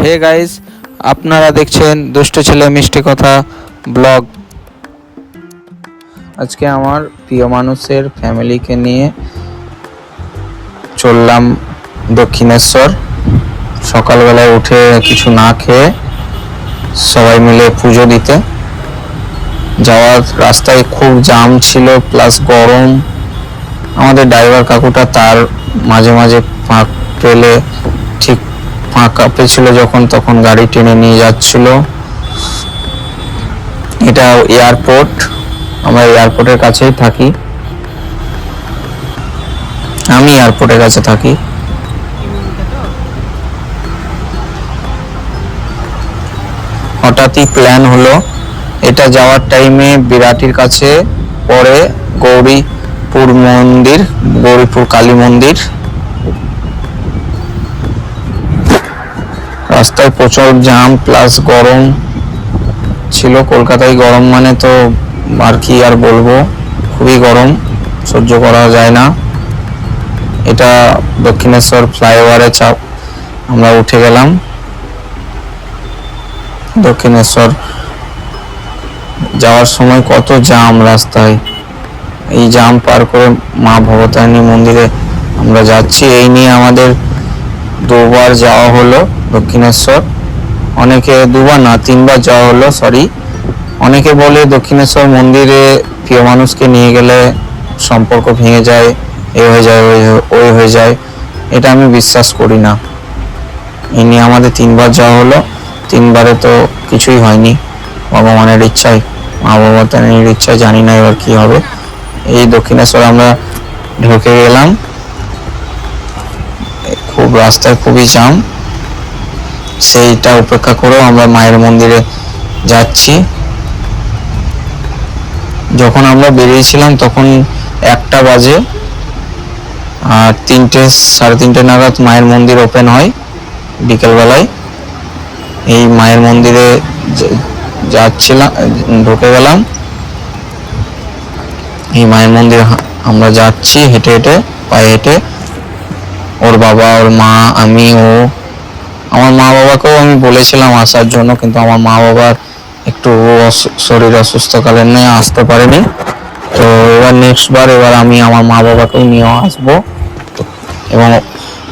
Hey guys, আপনারা দেখছেন দুষ্ট ছেলে মিষ্টি কথা ব্লগ। আজকে আমার প্রিয় মানুষের ফ্যামিলিকে নিয়ে চললাম দক্ষিণেশ্বর। সকালবেলায় উঠে কিছু না খেয়ে সবাই মিলে পুজো দিতে যাওয়ার রাস্তায় খুব জ্যাম ছিল, প্লাস গরম। আমাদের ড্রাইভার কাকুটা তার মাঝে মাঝে ফাঁক পেলে, ঠিক ফাঁকা পেয়েছিল যখন তখন গাড়ি টেনে নিয়ে যাচ্ছিল। এটা এয়ারপোর্ট, আমরা এয়ারপোর্টের কাছেই থাকি, আমি এয়ারপোর্টের কাছে থাকি। হঠাৎই প্ল্যান হলো, এটা যাওয়ার টাইমে বিরাটির কাছে পরে গৌরীপুর মন্দির, গৌরীপুর কালী মন্দির। রাস্তায় প্রচুর জ্যাম প্লাস গরম ছিল। কলকাতায় গরম মানে তো আর কি আর বলবো, খুবই গরম, সহ্য করা যায় না। এটা দক্ষিণেশ্বর ফ্লাইওভারে চাপ আমরা উঠে গেলাম। দক্ষিণেশ্বর যাওয়ার সময় কত জ্যাম রাস্তায়, এই জ্যাম পার করে মা ভবতারিণী মন্দিরে আমরা যাচ্ছি। এই নিয়ে আমাদের দুবার যাওয়া হলো দক্ষিণেশ্বর। অনেকে দুবার না তিনবার যাওয়া হলো, সরি। অনেকে বলে দক্ষিণেশ্বর মন্দিরে প্রিয় মানুষকে নিয়ে গেলে সম্পর্ক ভেঙে যায়, এ হয়ে যায় ওই হয়ে যায়। এটা আমি বিশ্বাস করি না। এই নিয়ে আমাদের তিনবার যাওয়া হলো, তিনবারে তো কিছুই হয়নি। ভগবানের ইচ্ছায়, মা ভবতারিণীর ইচ্ছায়, জানি না এবার কি হবে। এই দক্ষিণেশ্বর আমরা ঢুকে গেলাম, খুব রাস্তায় খুবই জ্যাম। সেইটা উপেক্ষা করেও আমরা মায়ের মন্দিরে যাচ্ছি। যখন আমরা বেরিয়েছিলাম তখন 1টা বাজে, আর 3টে সাড়ে 3টে নাগাদ মায়ের মন্দির ওপেন হয় বিকেলবেলায়। এই মায়ের মন্দিরে যাচ্ছিলাম, ঢুকে গেলাম। এই মায়ের মন্দিরে আমরা যাচ্ছি হেঁটে হেঁটে, পায়ে হেঁটে। ওর বাবা, ওর মা, আমি, ও। আমার মা বাবাকেও আমি বলেছিলাম আসার জন্য, কিন্তু আমার মা বাবার একটু শরীর অসুস্থকালীন আসতে পারেনি। তো এবার নেক্সট বার আমি আমার মা বাবাকেও নিয়ে আসবো, এবং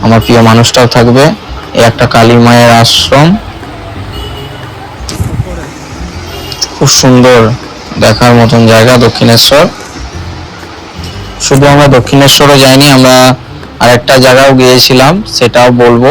আমার প্রিয় মানুষটাও থাকবে। একটা কালী মায়ের আশ্রম, খুব সুন্দর দেখার মতন জায়গা দক্ষিণেশ্বর। শুধু আমরা দক্ষিণেশ্বরও যাইনি, আমরা আরেকটা জায়গাও গিয়েছিলাম, সেটাও বলবো।